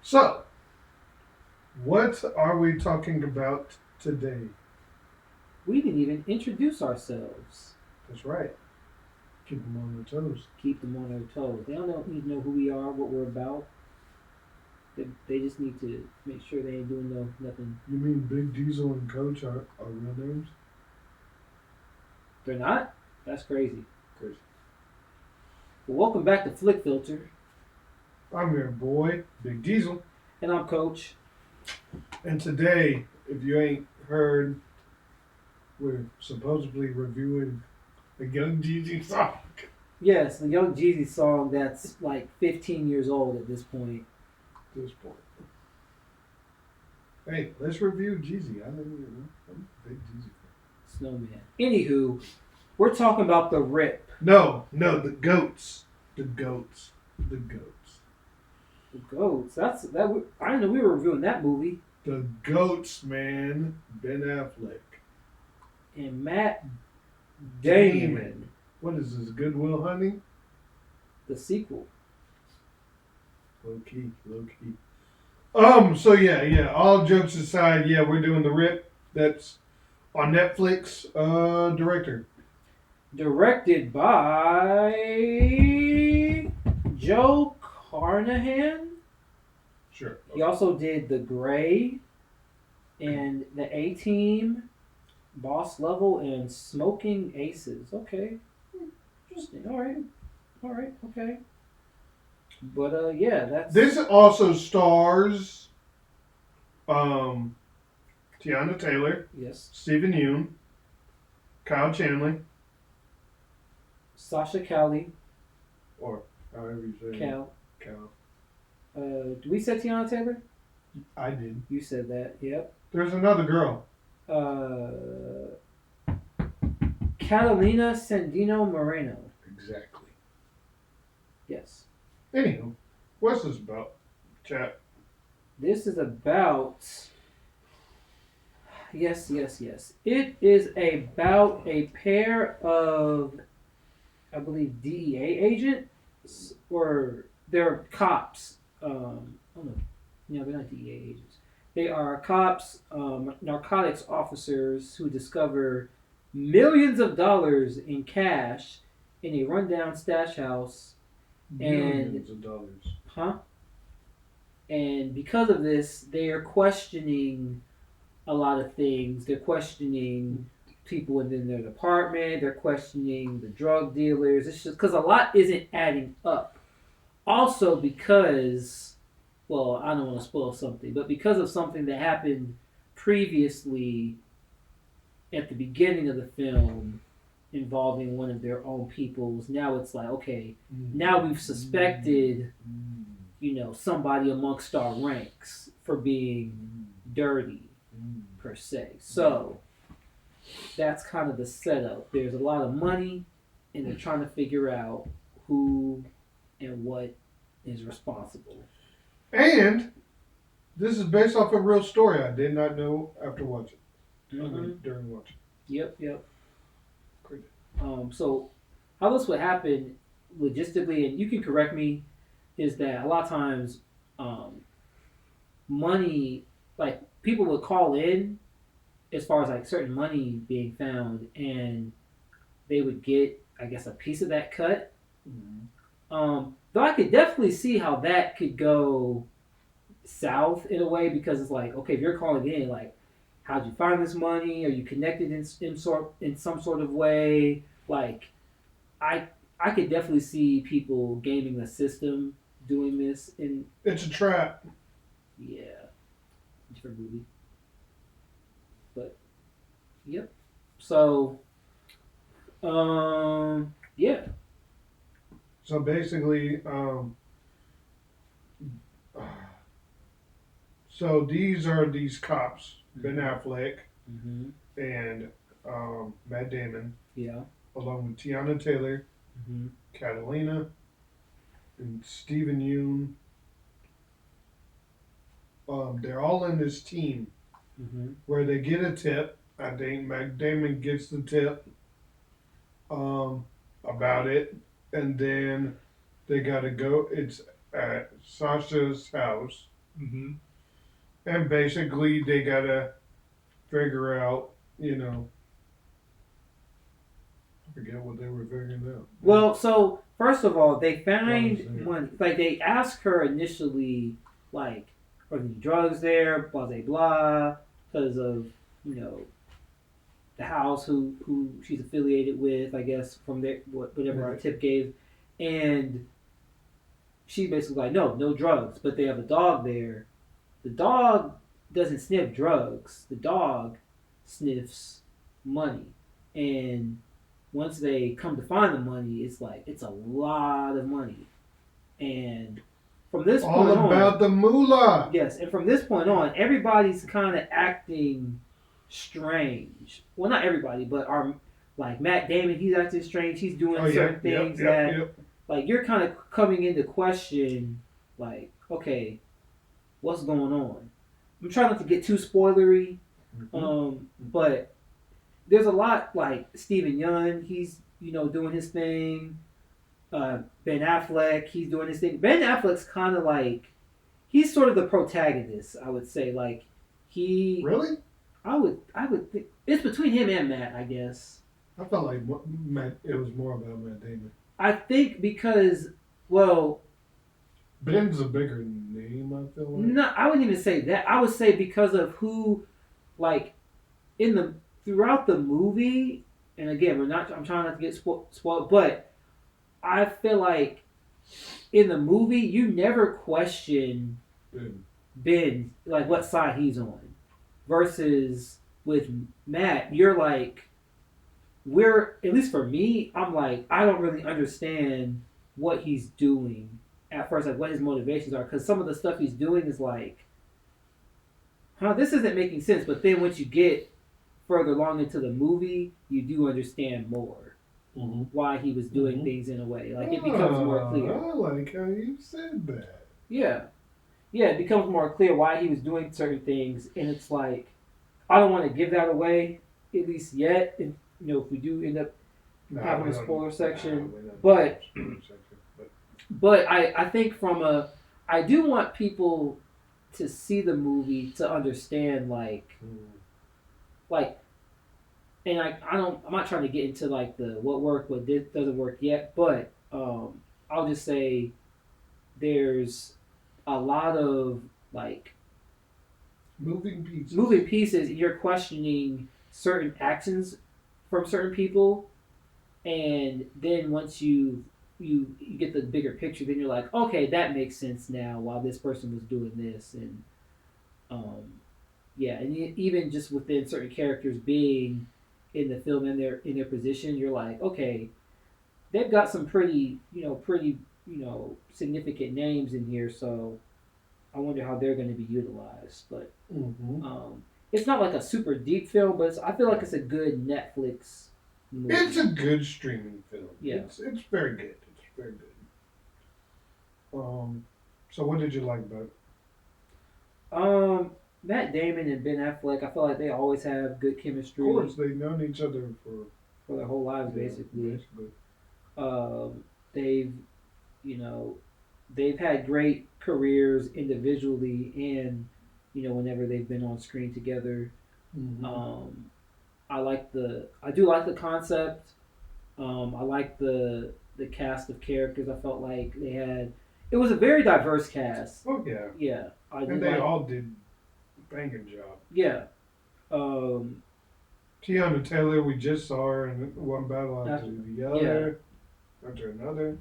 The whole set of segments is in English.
So, what are we talking about today? We didn't even introduce ourselves. That's right. Keep them on their toes. Keep them on their toes. They don't need to know who we are, what we're about. They just need to make sure they ain't doing nothing. You mean Big Diesel and Coach are real names? They're not? That's crazy. Crazy. Well, welcome back to Flick Filter. I'm your boy, Big Diesel. And I'm Coach. And today, if you ain't heard, we're supposedly reviewing a Young Jeezy song. Yes, the Young Jeezy song that's like 15 years old at this point. At this point. Hey, let's review Jeezy. I'm a big Jeezy fan. Snowman. Anywho, we're talking about The Rip. No, the goats. The goats. The goats. The Goats. That. I didn't know we were reviewing that movie. The goats, man. Ben Affleck. And Matt Damon. What is this, Goodwill Hunting? The sequel. Low key. So yeah. All jokes aside, yeah, we're doing The Rip. That's on Netflix. Director. Directed by Joe Carnahan. Sure. He also did The Gray and The A-Team, Boss Level, and Smoking Aces. Okay. Interesting. All right. Okay. But yeah, that's This also stars um Tiana Taylor, yes. Stephen Yeun, Kyle Chandler, Sasha Cali, or however you say it. Cal. Cal. Do we say Tiana Taylor? I did. You said that. Yep. There's another girl. Uh, Catalina Sandino Moreno. Exactly. Yes. Anywho, what's this about, chat? This is about. Yes. It is about a pair of, I believe, DEA agents, or they're cops. Oh no, they're not DEA agents. They are cops, narcotics officers who discover millions of dollars in cash in a rundown stash house, and Millions of dollars. huh? And because of this, they are questioning a lot of things. They're questioning people within their department. They're questioning the drug dealers. It's just because a lot isn't adding up. Also, because, well, I don't want to spoil something, but because of something that happened previously at the beginning of the film involving one of their own peoples, now it's like, okay, now we've suspected, somebody amongst our ranks for being dirty per se. So that's kind of the setup. There's a lot of money, and they're trying to figure out who and what is responsible. And this is based off a real story I did not know after watching. During watching. Yep. Great. So how this would happen logistically, and you can correct me, is that a lot of times, money, like people would call in as far as like certain money being found, and they would get, I guess, a piece of that cut. Though I could definitely see how that could go south in a way, because it's like, okay, if you're calling in, like, how'd you find this money? Are you connected in some sort of way? Like, I I could definitely see people gaming the system doing this in, It's a trap. yeah, different movie, but yep. So yeah. So basically, so these are these cops, Ben Affleck Mm-hmm. and Matt Damon, Yeah. along with Tiana Taylor, Mm-hmm. Catalina, and Stephen Yeun. They're all in this team Mm-hmm. where they get a tip. I think Matt Damon gets the tip about it, and then they got to go. It's at Sasha's house, hmm And basically, they gotta figure out, I forget what they were figuring out. Well, so first of all, they While I was find there. money. Like they ask her initially, like, are there any drugs there? Blah blah blah, because of you know the house who she's affiliated with. I guess from there, whatever the Right. tip gave, and she basically like, no, no drugs. But they have a dog there. The dog doesn't sniff drugs. The dog sniffs money, and once they come to find the money, it's like it's a lot of money. And from this All point on, about the moolah. yes, and from this point on, everybody's kind of acting strange. Well, not everybody, but our like Matt Damon, he's acting strange. He's Oh, doing certain yep, yep, things yep, that yep. like you're kind of coming into question. Like, okay, what's going on? I'm trying not to get too spoilery, but there's a lot like Steven Yeun. He's doing his thing. Ben Affleck, he's doing his thing. Ben Affleck's kind of like he's sort of the protagonist, I would say. Like he, Really? I would think it's between him and Matt, I guess. I felt like it was more about Matt Damon. I think because well, Ben's a bigger name, I feel like. no, I wouldn't even say that. I would say because of who, like in the throughout the movie, and again, we're not. I'm trying not to get spoiled, but I feel like in the movie you never question Ben. Ben like what side he's on, versus with Matt, you're like we're at least for me, I'm like I don't really understand what he's doing at first, like what his motivations are, because some of the stuff he's doing is like, huh, this isn't making sense. But then once you get further along into the movie, you do understand more Mm-hmm. why he was doing Mm-hmm. things in a way. Like it becomes more clear. I like how you said that. Yeah, yeah, it becomes more clear why he was doing certain things, and it's like I don't want to give that away at least yet. And if we do end up No, having we a don't. spoiler section, We don't but spoiler section, but but I think from a I do want people to see the movie to understand like and I'm not trying to get into like the what worked, what doesn't work yet, but I'll just say there's a lot of like moving pieces. moving pieces, and you're questioning certain actions from certain people, and then once you get the bigger picture, then you're like, okay, that makes sense now. Why this person was doing this, and um, yeah, and even just within certain characters being in the film in their position, you're like, okay, they've got some pretty significant names in here, so I wonder how they're going to be utilized. But Mm-hmm. it's not like a super deep film, but I feel like it's a good Netflix movie. It's a good streaming film. Yeah. It's very good. It's very good. So what did you like about it? Matt Damon and Ben Affleck, I feel like they always have good Of chemistry course, they've known each other for their whole lives, yeah, basically. basically. They've, you know, they've had great careers individually, and whenever they've been on screen together. Mm-hmm. I do like the concept. I like the cast of characters. I felt like it was a very diverse cast. Oh yeah, Yeah, I do and they like. all did a banging job. Yeah. Um, Tiana Taylor, we just saw her in one battle after the other, after another.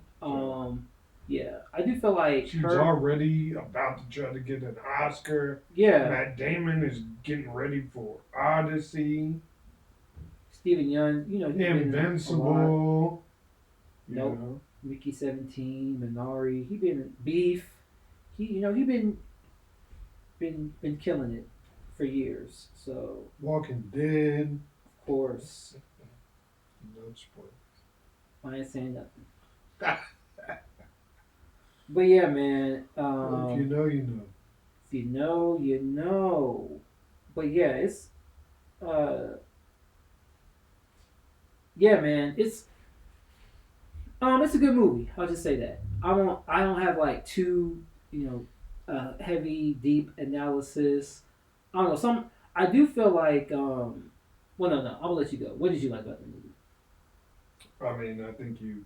yeah, I do feel like She's her. already about to try to get an Oscar. Yeah, Matt Damon is getting ready for Odyssey. Steven Yeun, he's been in a lot. Invincible. You Nope. know. Mickey 17, Minari. He been in Beef. He been killing it for years. So Walking Dead. of course, No spoilers. I ain't saying nothing. But yeah, man. If you know, you know. If you know, you know. But yeah, yeah, man. It's a good movie. I'll just say that. I don't have like too heavy, deep analysis. I don't know. I do feel like. Well, no. I'm gonna let you go. What did you like about the movie? I mean, I think you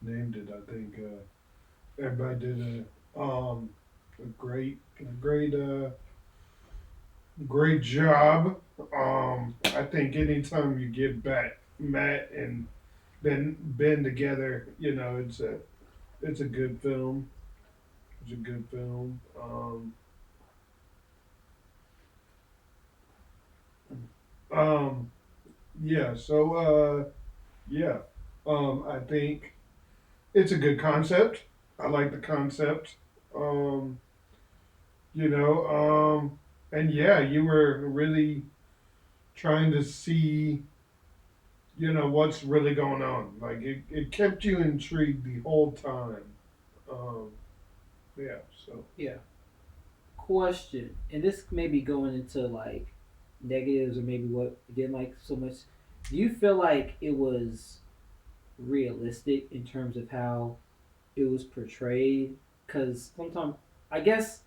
named it. I think everybody did a great job. I think anytime you get back Matt and Ben together, it's a good film. It's a good film. Um, yeah. So yeah. I think it's a good concept. I like the concept. Um, you know. And yeah, you were really trying to see, what's really going on. Like it kept you intrigued the whole time. Um, yeah. So Yeah. Question, and this may be going into like negatives or maybe what you didn't like so much. Do you feel like it was realistic in terms of how it was portrayed? Because sometimes, I guess,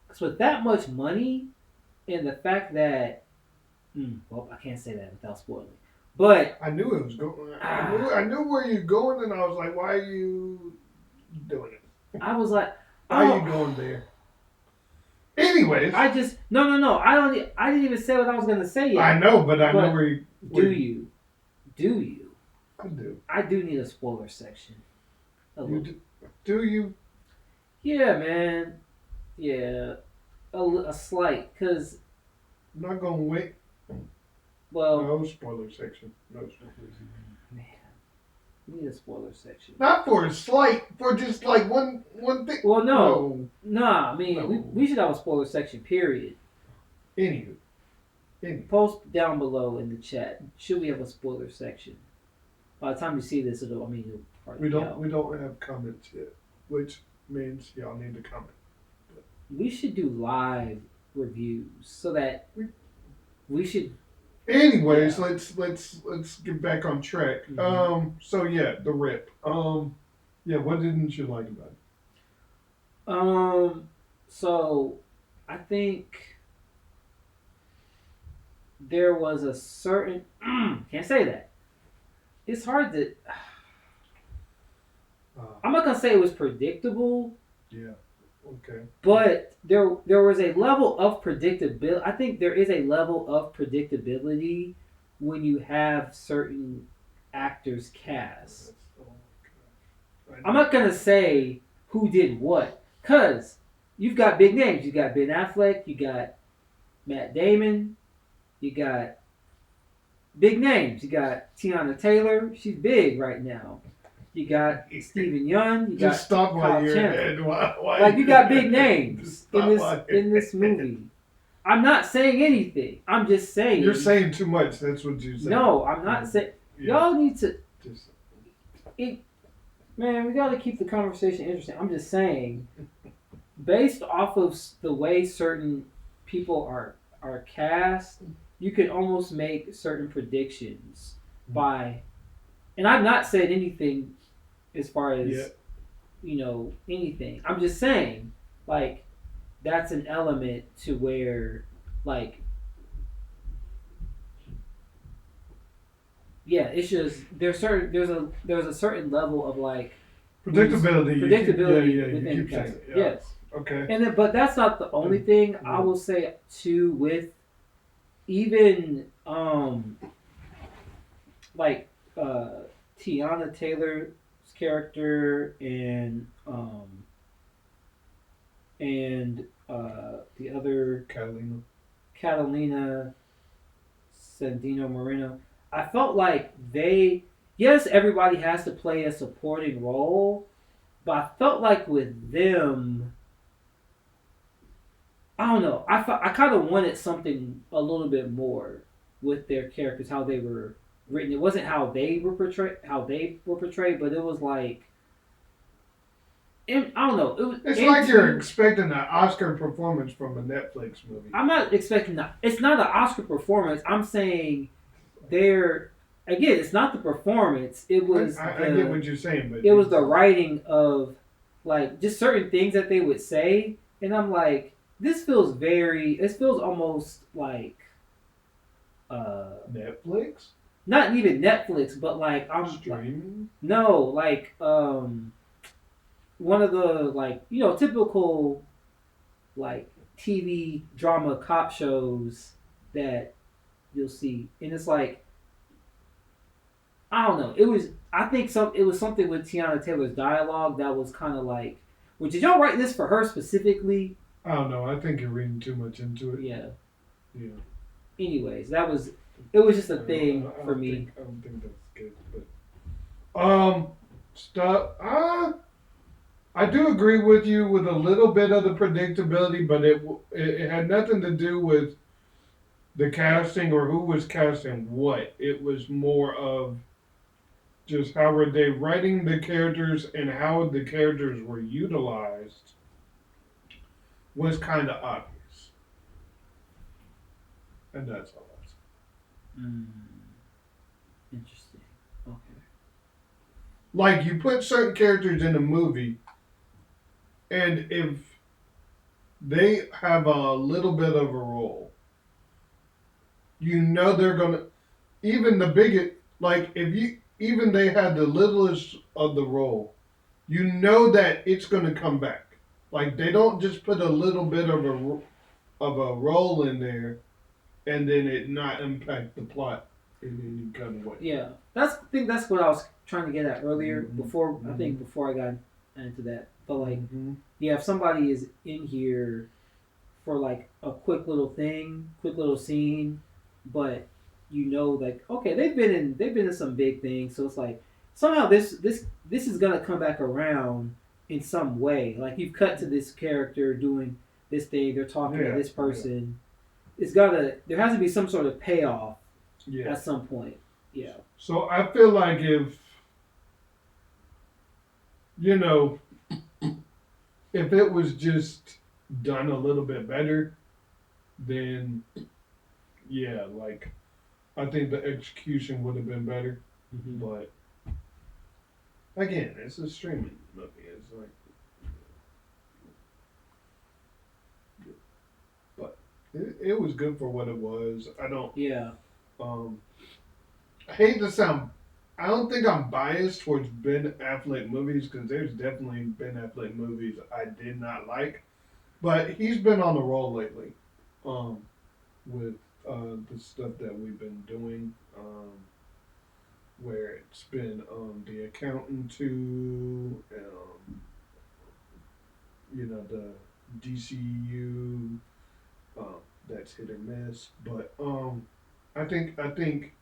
'cause with that much money and the fact that, well, I can't say that without spoiling. But I knew it was going. ah, I knew where you're going, and I was like, "Why are you doing it? I was like, Why are you oh, going there?" Anyways, I just no. I don't. I didn't even say what I was gonna say I yet. know, but I know But where you. do you? Do you? I do. I do need a spoiler section. A You little. do you? Yeah, man. Yeah, a slight. Cause I'm not gonna wait. well, No spoiler section. No spoilers. man, we need a spoiler section. Not for a slight, for just like one thing. Well, no, No. nah. I mean, we, No. we should have a spoiler section. Period. Anywho. Anywho. Post down below in the chat. Should we have a spoiler section? By the time you see this, it'll probably We be don't out. we don't have comments yet, which means y'all need to comment. We should do live reviews so that we should. Anyways, Yeah. let's get back on track. Mhm. So yeah, the rip. Yeah, what didn't you like about it? Um. So, I think there was a certain. Can't say that. It's hard to. I'm not gonna say it was predictable, Yeah. Okay. but there was a level of predictability. I think there is a level of predictability when you have certain actors cast. I'm not gonna say who did what, cause you've got big names. You got Ben Affleck. You got Matt Damon. You got big names. You got Tiana Taylor. She's big right now. You got Steven Yeun. You got Just stop while Kyle you're Chandler. ahead. Why Like you got big Just names stop in while you're this ahead. movie. I'm not saying anything. I'm just saying. You're saying too much. That's what you're saying. No, I'm not saying. Yeah. Y'all need to. Just, Man, we got to keep the conversation interesting. I'm just saying, based off of the way certain people are cast, you can almost make certain predictions by. And I've not said anything as far as yeah. anything. I'm just saying, like, that's an element to where, like, yeah, it's just there's a certain level of like Predictability. predictability You within keep the saying cast. it. Yeah. Yes, Okay. and then, but that's not the only thing. I will say too with even like Tiana Taylor's character and the other Catalina Sandino Moreno. I felt like yes, everybody has to play a supporting role, but I felt like with them, I don't know. I kind of wanted something a little bit more with their characters, how they were written. It wasn't how they were portrayed, but it was like, I don't know. It was. It's like you're expecting an Oscar performance from a Netflix movie. I'm not expecting that. It's not an Oscar performance. I'm saying they're again. It's not the performance. It was. I get what you're saying, but it was the writing of like just certain things that they would say and I'm like, this feels very. It feels almost like uh Netflix not even Netflix, but like I'm like streaming. no, like one of the like typical like TV drama cop shows that you'll see, and it's like I don't know. It was I think some it was something with Tiana Taylor's dialogue that was kind of like, well, did y'all write this for her specifically? I don't know. I think you're reading too much into it. Yeah. Yeah. Anyways, that was it was just a I don't, thing I for don't me. think I don't think that's good. But stuff. I do agree with you with a little bit of the predictability, but it had nothing to do with the casting or who was casting what. It was more of just how were they writing the characters and how the characters were utilized was kind of obvious, and that's all. That's Mm, interesting. Okay. like you put certain characters in a movie, and if they have a little bit of a role, you know they're gonna even the biggest like if you even they had the littlest of the role, you know that it's gonna come back. Like they don't just put a little bit of a role in there and then it not impact the plot in any kind of way. Yeah, that's I think that's what I was trying to get at earlier. Mm-hmm. Before I Mm-hmm. think before I got into that, but like, Mm-hmm. yeah, if somebody is in here for like a quick little thing, quick little scene, but like okay, they've been in some big things, so it's like somehow this is gonna come back around in some way. Like you've cut to this character doing this thing, they're talking to Yeah, this yeah, person. It's gotta there has to be some sort of payoff yeah. at some point. Yeah. So I feel like if you know if it was just done a little bit better, then yeah, like I think the execution would have been better. Mm-hmm. But again, it's a streaming movie. It's like, but it was good for what it was. I don't. Yeah. Um, I hate to sound. I don't think I'm biased towards Ben Affleck movies because there's definitely Ben Affleck movies I did not like, but he's been on the roll lately, um, with the stuff that we've been doing. Where it's been the accountant to the DCU. Um, that's hit or miss, but I think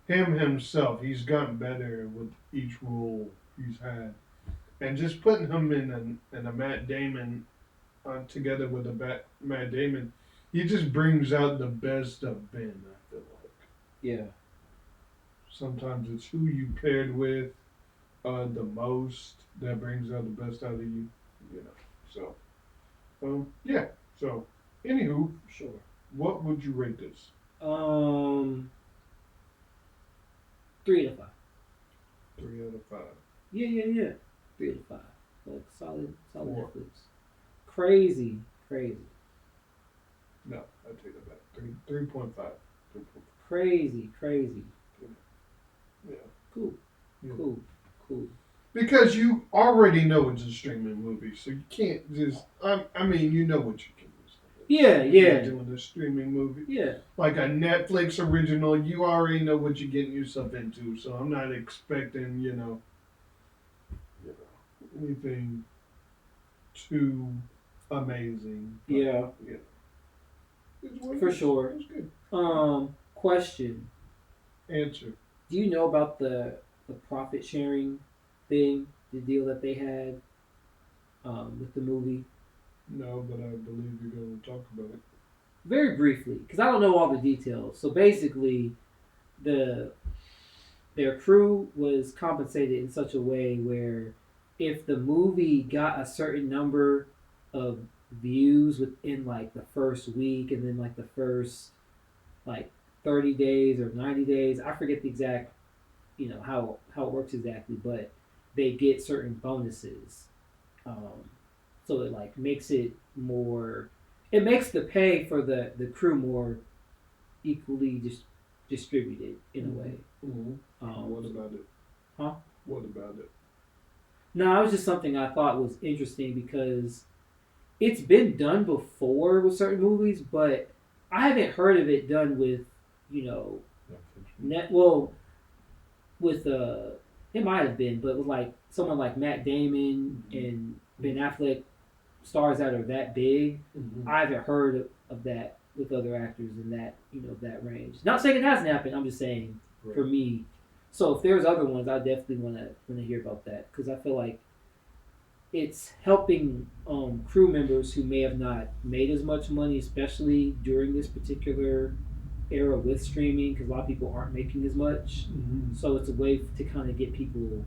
him himself he's gotten better with each role he's had, and just putting him in a Matt Damon together with Matt Damon, he just brings out the best of Ben. I feel like Yeah. sometimes it's who you paired with the most that brings out the best out of you. You know. So yeah. So anywho, Sure. what would you rate this? Um, 3 to 5. 3 out of 5. Yeah, yeah, yeah. 3 to 5. Like solid, solid 4. Netflix. Crazy, crazy, No, I take that back. 3.5. 3.5. crazy, crazy. Yeah. Cool, Yeah. cool, cool. Because you already know it's a streaming movie, so you can't just. I mean, you know what you can use. Yeah, You're yeah, doing a streaming movie. yeah, Like a Netflix original, you already know what you're getting yourself into, so I'm not expecting, anything too amazing. But, yeah. yeah. It's what it For is. sure. It's good. Question: Answer. do you know about the profit sharing thing, the deal that they had with the movie? No, but I believe you're going to talk about it. Very briefly, because I don't know all the details. So basically, the their crew was compensated in such a way where if the movie got a certain number of views within like the first week and then like the first like 30 days or 90 days, I forget the exact how it works exactly, but they get certain bonuses. um, so it like makes it more. It makes the pay for the crew more equally distributed in a way. Mm-hmm. Um, What about it? huh? What about it? No, it was just something I thought was interesting because it's been done before with certain movies, but I haven't heard of it done with, you know, net. Well, with it might have been, but with like someone like Matt Damon and Ben Affleck, stars that are that big. Mm-hmm. I haven't heard of that with other actors in that that range. Not saying it hasn't happened. I'm just saying for me. So if there's other ones, I definitely want to hear about that because I feel like it's helping crew members who may have not made as much money, especially during this particular era with streaming, because a lot of people aren't making as much. Mm-hmm. So it's a way to kind of get people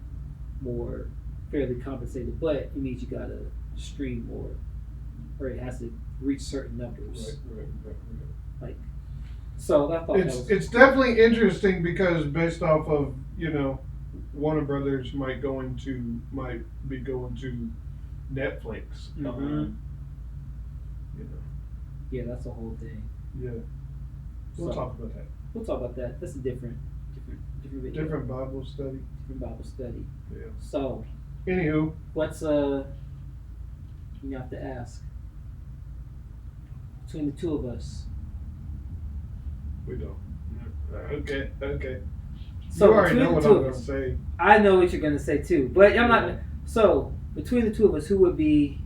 more fairly compensated, but it means you gotta stream more, or it has to reach certain numbers. Right. Like, so I thought it's definitely interesting because based off of Warner Brothers might be going to Netflix. Mhm. You know, Yeah, that's the whole thing. yeah. We'll So talk about that. we'll talk about that. That's a different video, Different Bible study. different Bible study. Yeah. So Anywho, what's you have to ask between the two of us. we don't. Okay. So You already between know the what two I'm of gonna us, say. I know what you're gonna say too, but I'm Yeah. not. So between the two of us, who would be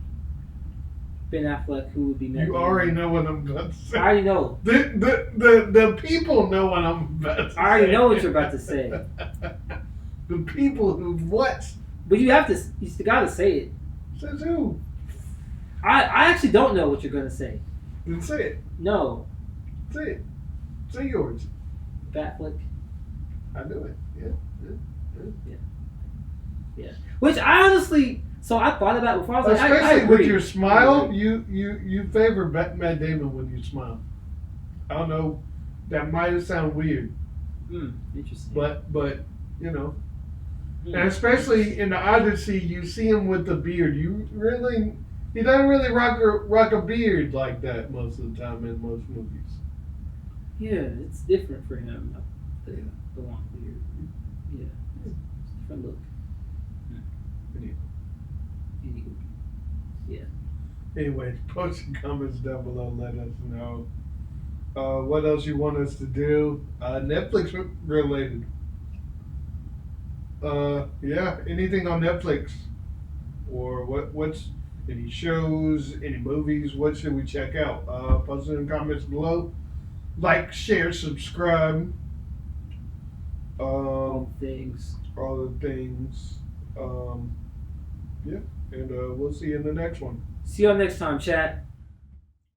Ben Affleck? Who would be Matt You Damon? already know what I'm gonna say. I already know. The people know what I'm about to say. I already know what you're about to say. The people who what? But you have to. You still gotta say it. Says who? I actually don't know what you're gonna say. Then say it. No, Say it. Say yours. Batflick. I knew it. Yeah. Which I honestly, so I thought about it before. I was like, I Especially agree. with your smile, you favor Matt Damon when you smile. I don't know. That might sound weird, Interesting. but and especially in the Odyssey, you see him with the beard. He doesn't really rock a beard like that most of the time in most movies. Yeah, it's different for him. The long beard. Yeah, it's a different look. Anywho. Yeah. Anyway, post your comments down below. Let us know what else you want us to do. Netflix related. Yeah, anything on Netflix or what's any shows, any movies? What should we check out? Post it in the comments below. Like, share, subscribe. All things. All the things. Yeah, and we'll see you in the next one. See y'all next time, chat.